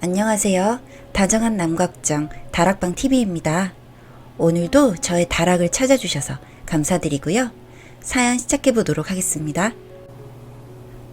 안녕하세요. 다정한 남각정 다락방TV입니다. 오늘도 저의 다락을 찾아주셔서 감사드리고요. 사연 시작해보도록 하겠습니다.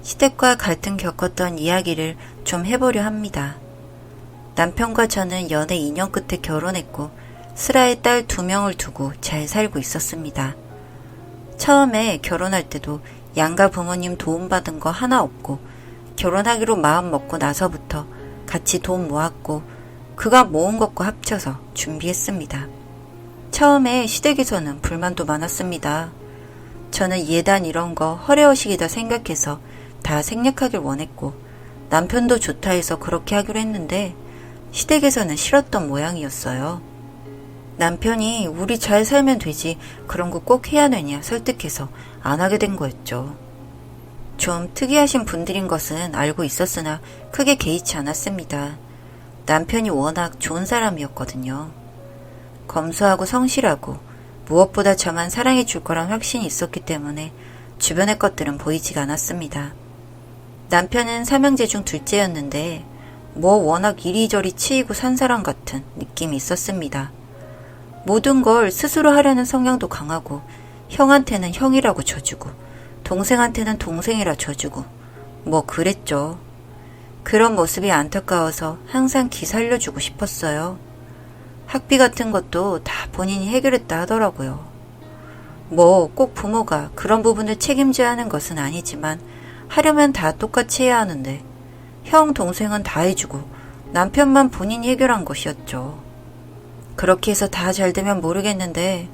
시댁과 갈등 겪었던 이야기를 좀 해보려 합니다. 남편과 저는 연애 2년 끝에 결혼했고 슬아의 딸 2명을 두고 잘 살고 있었습니다. 처음에 결혼할 때도 양가 부모님 도움받은 거 하나 없고 결혼하기로 마음 먹고 나서부터 같이 돈 모았고 그가 모은 것과 합쳐서 준비했습니다. 처음에 시댁에서는 불만도 많았습니다. 저는 예단 이런 거 허례허식이다 생각해서 다 생략하길 원했고 남편도 좋다 해서 그렇게 하기로 했는데 시댁에서는 싫었던 모양이었어요. 남편이 우리 잘 살면 되지 그런 거 꼭 해야 되냐 설득해서 안 하게 된 거였죠. 좀 특이하신 분들인 것은 알고 있었으나 크게 개의치 않았습니다. 남편이 워낙 좋은 사람이었거든요. 검소하고 성실하고 무엇보다 저만 사랑해 줄 거란 확신이 있었기 때문에 주변의 것들은 보이지가 않았습니다. 남편은 삼형제 중 둘째였는데 뭐 워낙 이리저리 치이고 산 사람 같은 느낌이 있었습니다. 모든 걸 스스로 하려는 성향도 강하고 형한테는 형이라고 져주고 동생한테는 동생이라 져주고 뭐 그랬죠. 그런 모습이 안타까워서 항상 기 살려주고 싶었어요. 학비 같은 것도 다 본인이 해결했다 하더라고요. 뭐 꼭 부모가 그런 부분을 책임져야 하는 것은 아니지만 하려면 다 똑같이 해야 하는데 형, 동생은 다 해주고 남편만 본인이 해결한 것이었죠. 그렇게 해서 다 잘 되면 모르겠는데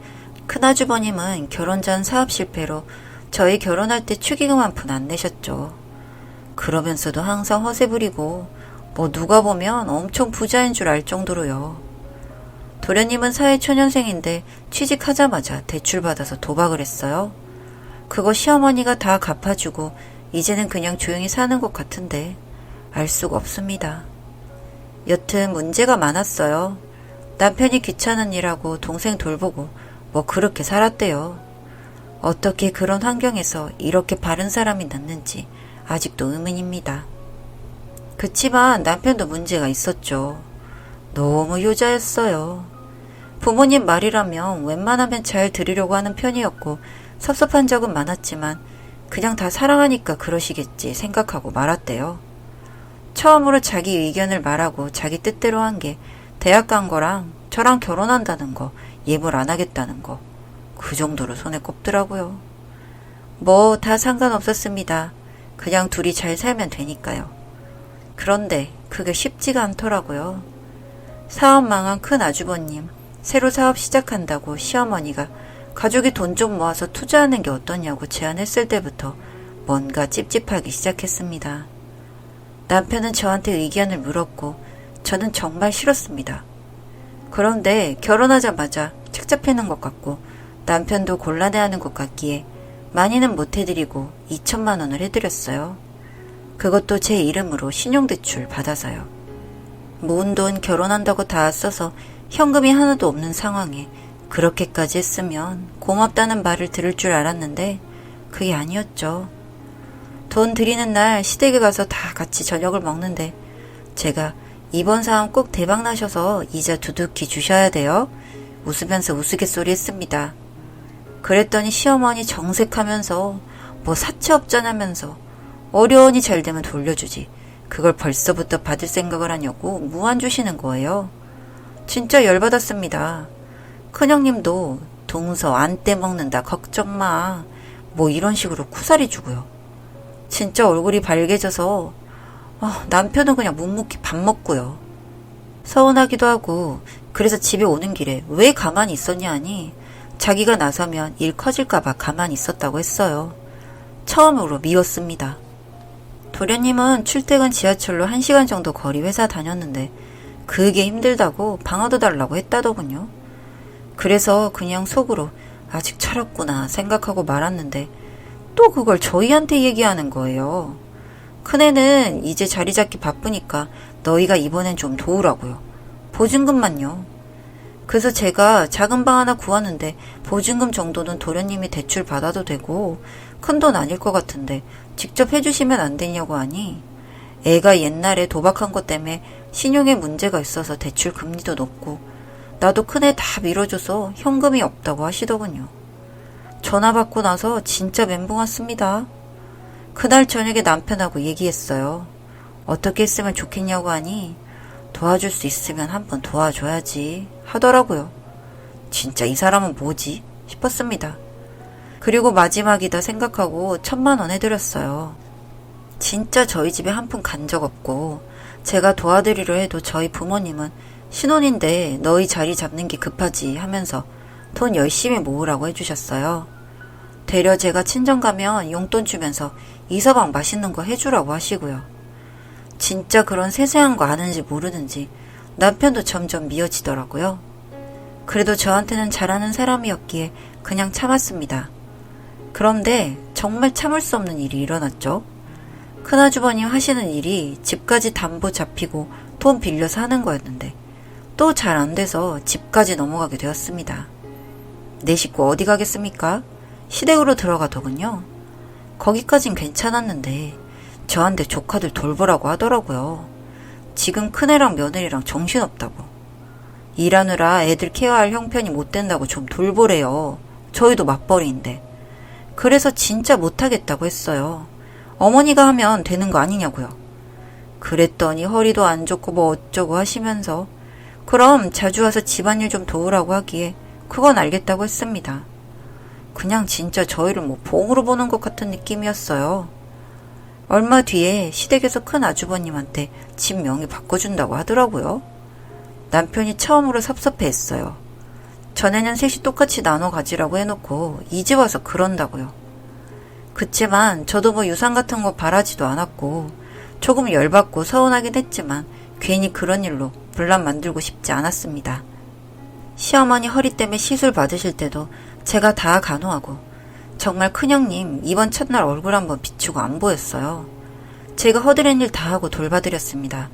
큰아주버님은 결혼 전 사업 실패로 저희 결혼할 때 축의금 한 푼 안 내셨죠. 그러면서도 항상 허세 부리고 뭐 누가 보면 엄청 부자인 줄 알 정도로요. 도련님은 사회초년생인데 취직하자마자 대출받아서 도박을 했어요. 그거 시어머니가 다 갚아주고 이제는 그냥 조용히 사는 것 같은데 알 수가 없습니다. 여튼 문제가 많았어요. 남편이 귀찮은 일하고 동생 돌보고 뭐 그렇게 살았대요. 어떻게 그런 환경에서 이렇게 바른 사람이 낳는지 아직도 의문입니다. 그치만 남편도 문제가 있었죠. 너무 효자였어요. 부모님 말이라면 웬만하면 잘 들으려고 하는 편이었고 섭섭한 적은 많았지만 그냥 다 사랑하니까 그러시겠지 생각하고 말았대요. 처음으로 자기 의견을 말하고 자기 뜻대로 한 게 대학 간 거랑 저랑 결혼한다는 거, 예물 안 하겠다는 거. 그 정도로 손에 꼽더라고요. 뭐 다 상관없었습니다. 그냥 둘이 잘 살면 되니까요. 그런데 그게 쉽지가 않더라고요. 사업 망한 큰 아주버님, 새로 사업 시작한다고 시어머니가 가족이 돈 좀 모아서 투자하는 게 어떠냐고 제안했을 때부터 뭔가 찝찝하기 시작했습니다. 남편은 저한테 의견을 물었고 저는 정말 싫었습니다. 그런데 결혼하자마자 책 잡히는 것 같고 남편도 곤란해하는 것 같기에 많이는 못 해드리고 2천만 원을 해드렸어요. 그것도 제 이름으로 신용대출 받아서요. 모은 돈 결혼한다고 다 써서 현금이 하나도 없는 상황에 그렇게까지 했으면 고맙다는 말을 들을 줄 알았는데 그게 아니었죠. 돈 드리는 날 시댁에 가서 다 같이 저녁을 먹는데 제가 이번 사업 꼭 대박 나셔서 이자 두둑히 주셔야 돼요. 웃으면서 우스갯소리 했습니다. 그랬더니 시어머니 정색하면서 뭐 사채업자냐면서 어려우니 잘 되면 돌려주지. 그걸 벌써부터 받을 생각을 하냐고 무한 주시는 거예요. 진짜 열받았습니다. 큰형님도 동서 안 떼먹는다 걱정 마. 뭐 이런 식으로 쿠사리 주고요. 진짜 얼굴이 밝아져서 남편은 그냥 묵묵히 밥 먹고요. 서운하기도 하고 그래서 집에 오는 길에 왜 가만히 있었냐 하니 자기가 나서면 일 커질까봐 가만히 있었다고 했어요. 처음으로 미웠습니다. 도련님은 출퇴근 지하철로 1시간 정도 거리 회사 다녔는데 그게 힘들다고 방아도 달라고 했다더군요. 그래서 그냥 속으로 아직 철없구나 생각하고 말았는데 또 그걸 저희한테 얘기하는 거예요. 큰애는 이제 자리 잡기 바쁘니까 너희가 이번엔 좀 도우라고요. 보증금만요. 그래서 제가 작은 방 하나 구하는데 보증금 정도는 도련님이 대출 받아도 되고 큰 돈 아닐 것 같은데 직접 해주시면 안 되냐고 하니 애가 옛날에 도박한 것 때문에 신용에 문제가 있어서 대출 금리도 높고 나도 큰애 다 밀어줘서 현금이 없다고 하시더군요. 전화 받고 나서 진짜 멘붕 왔습니다. 그날 저녁에 남편하고 얘기했어요. 어떻게 했으면 좋겠냐고 하니 도와줄 수 있으면 한번 도와줘야지 하더라고요. 진짜 이 사람은 뭐지 싶었습니다. 그리고 마지막이다 생각하고 1,000만 원 해드렸어요. 진짜 저희 집에 한 푼 간 적 없고 제가 도와드리려 해도 저희 부모님은 신혼인데 너희 자리 잡는 게 급하지 하면서 돈 열심히 모으라고 해주셨어요. 되려 제가 친정 가면 용돈 주면서 이서방 맛있는 거 해주라고 하시고요. 진짜 그런 세세한 거 아는지 모르는지 남편도 점점 미워지더라고요. 그래도 저한테는 잘하는 사람이었기에 그냥 참았습니다. 그런데 정말 참을 수 없는 일이 일어났죠. 큰아주버님 하시는 일이 집까지 담보 잡히고 돈 빌려서 하는 거였는데 또 잘 안 돼서 집까지 넘어가게 되었습니다. 내 식구 어디 가겠습니까? 시댁으로 들어가더군요. 거기까진 괜찮았는데 저한테 조카들 돌보라고 하더라고요. 지금 큰애랑 며느리랑 정신없다고. 일하느라 애들 케어할 형편이 못 된다고 좀 돌보래요. 저희도 맞벌이인데. 그래서 진짜 못하겠다고 했어요. 어머니가 하면 되는 거 아니냐고요. 그랬더니 허리도 안 좋고 뭐 어쩌고 하시면서 그럼 자주 와서 집안일 좀 도우라고 하기에 그건 알겠다고 했습니다. 그냥 진짜 저희를 뭐 봉으로 보는 것 같은 느낌이었어요. 얼마 뒤에 시댁에서 큰 아주버님한테 집 명의 바꿔준다고 하더라고요. 남편이 처음으로 섭섭해했어요. 전에는 셋이 똑같이 나눠 가지라고 해놓고 이제 와서 그런다고요. 그치만 저도 뭐 유산 같은 거 바라지도 않았고 조금 열받고 서운하긴 했지만 괜히 그런 일로 분란 만들고 싶지 않았습니다. 시어머니 허리 때문에 시술 받으실 때도 제가 다 간호하고 정말 큰형님 이번 첫날 얼굴 한번 비추고 안 보였어요. 제가 허드렛 일 다 하고 돌봐드렸습니다.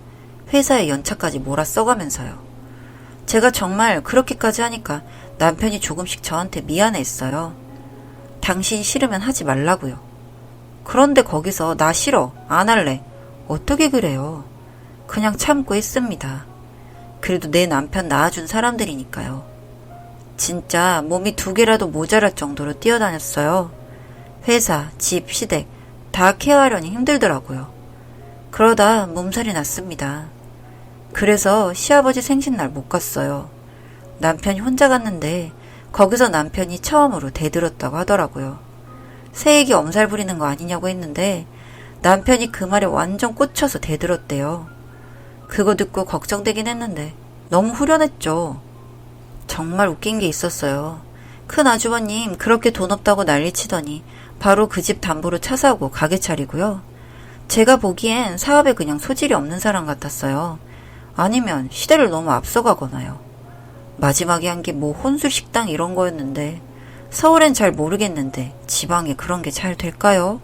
회사에 연차까지 몰아 써가면서요. 제가 정말 그렇게까지 하니까 남편이 조금씩 저한테 미안해했어요. 당신 싫으면 하지 말라고요. 그런데 거기서 나 싫어, 안 할래. 어떻게 그래요? 그냥 참고 했습니다. 그래도 내 남편 낳아준 사람들이니까요. 진짜 몸이 2개라도 모자랄 정도로 뛰어다녔어요. 회사, 집, 시댁 다 케어하려니 힘들더라고요. 그러다 몸살이 났습니다. 그래서 시아버지 생신날 못 갔어요. 남편이 혼자 갔는데 거기서 남편이 처음으로 대들었다고 하더라고요. 새애기 엄살 부리는 거 아니냐고 했는데 남편이 그 말에 완전 꽂혀서 대들었대요. 그거 듣고 걱정되긴 했는데 너무 후련했죠. 정말 웃긴 게 있었어요. 큰 아주버님 그렇게 돈 없다고 난리치더니 바로 그 집 담보로 차 사고 가게 차리고요. 제가 보기엔 사업에 그냥 소질이 없는 사람 같았어요. 아니면 시대를 너무 앞서가거나요. 마지막에 한 게 뭐 혼술 식당 이런 거였는데 서울엔 잘 모르겠는데 지방에 그런 게 잘 될까요?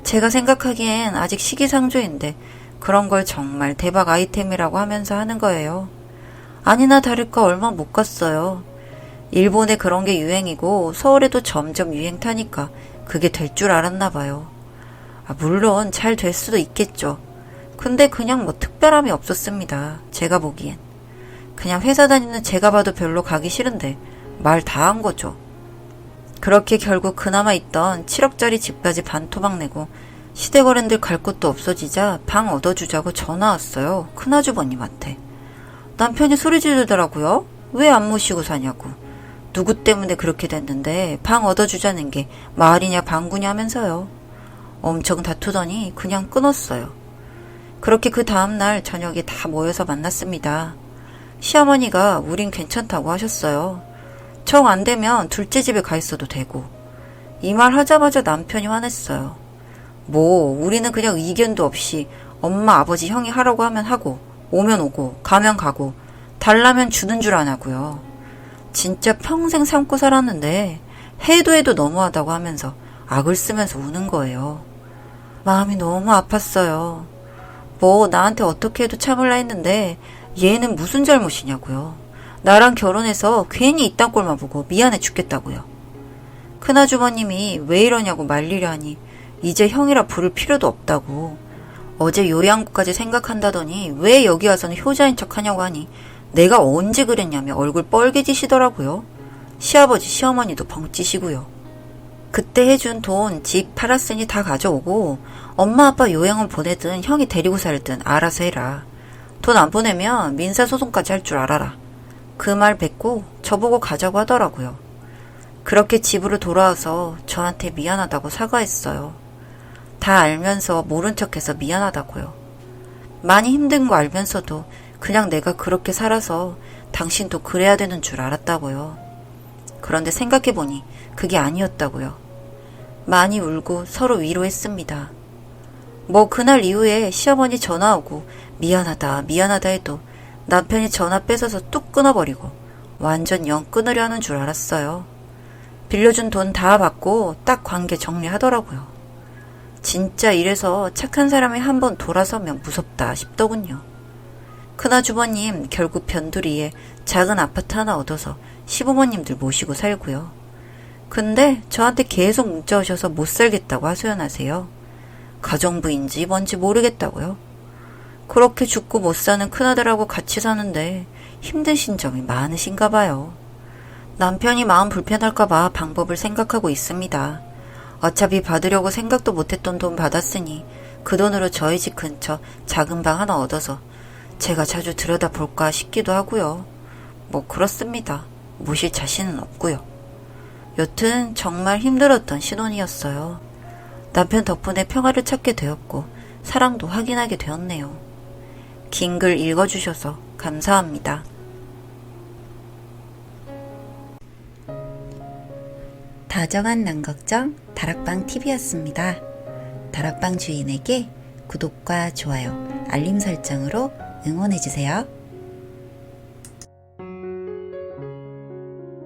제가 생각하기엔 아직 시기상조인데 그런 걸 정말 대박 아이템이라고 하면서 하는 거예요. 아니나 다를까 얼마 못 갔어요. 일본에 그런 게 유행이고 서울에도 점점 유행 타니까 그게 될 줄 알았나 봐요. 물론 잘 될 수도 있겠죠. 근데 그냥 뭐 특별함이 없었습니다. 제가 보기엔. 그냥 회사 다니는 제가 봐도 별로 가기 싫은데 말 다 한 거죠. 그렇게 결국 그나마 있던 7억짜리 집까지 반토막 내고 시댁 어른들 갈 곳도 없어지자 방 얻어주자고 전화 왔어요. 큰아주버님한테. 남편이 소리 지르더라고요. 왜 안 모시고 사냐고. 누구 때문에 그렇게 됐는데 방 얻어주자는 게 말이냐 방구냐 하면서요. 엄청 다투더니 그냥 끊었어요. 그렇게 그 다음날 저녁에 다 모여서 만났습니다. 시어머니가 우린 괜찮다고 하셨어요. 정 안 되면 둘째 집에 가 있어도 되고. 이 말 하자마자 남편이 화냈어요. 뭐 우리는 그냥 의견도 없이 엄마 아버지 형이 하라고 하면 하고 오면 오고 가면 가고 달라면 주는 줄 아냐고요. 진짜 평생 참고 살았는데 해도 해도 너무하다고 하면서 악을 쓰면서 우는 거예요. 마음이 너무 아팠어요. 뭐 나한테 어떻게 해도 참을라 했는데 얘는 무슨 잘못이냐고요. 나랑 결혼해서 괜히 이딴 꼴만 보고 미안해 죽겠다고요. 큰아주버님이 왜 이러냐고 말리려 하니 이제 형이라 부를 필요도 없다고. 어제 요양국까지 생각한다더니 왜 여기 와서는 효자인 척 하냐고 하니 내가 언제 그랬냐며 얼굴 뻘개지시더라고요. 시아버지 시어머니도 벙찌시고요. 그때 해준 돈 집 팔았으니 다 가져오고 엄마 아빠 요양원 보내든 형이 데리고 살든 알아서 해라. 돈 안 보내면 민사소송까지 할 줄 알아라. 그 말 뱉고 저보고 가자고 하더라고요. 그렇게 집으로 돌아와서 저한테 미안하다고 사과했어요. 다 알면서 모른 척해서 미안하다고요. 많이 힘든 거 알면서도 그냥 내가 그렇게 살아서 당신도 그래야 되는 줄 알았다고요. 그런데 생각해보니 그게 아니었다고요. 많이 울고 서로 위로했습니다. 뭐 그날 이후에 시어머니 전화 오고 미안하다 미안하다 해도 남편이 전화 뺏어서 뚝 끊어버리고 완전 영 끊으려 하는 줄 알았어요. 빌려준 돈 다 받고 딱 관계 정리하더라고요. 진짜 이래서 착한 사람이 한번 돌아서면 무섭다 싶더군요. 큰아주버님 결국 변두리에 작은 아파트 하나 얻어서 시부모님들 모시고 살고요. 근데 저한테 계속 문자오셔서 못 살겠다고 하소연하세요. 가정부인지 뭔지 모르겠다고요. 그렇게 죽고 못 사는 큰아들하고 같이 사는데 힘드신 점이 많으신가 봐요. 남편이 마음 불편할까봐 방법을 생각하고 있습니다. 어차피 받으려고 생각도 못했던 돈 받았으니 그 돈으로 저희 집 근처 작은 방 하나 얻어서 제가 자주 들여다볼까 싶기도 하고요. 뭐 그렇습니다. 모실 자신은 없고요. 여튼 정말 힘들었던 신혼이었어요. 남편 덕분에 평화를 찾게 되었고 사랑도 확인하게 되었네요. 긴 글 읽어주셔서 감사합니다. 다정한 남걱정 다락방 TV였습니다. 다락방 주인에게 구독과 좋아요, 알림 설정으로 응원해주세요.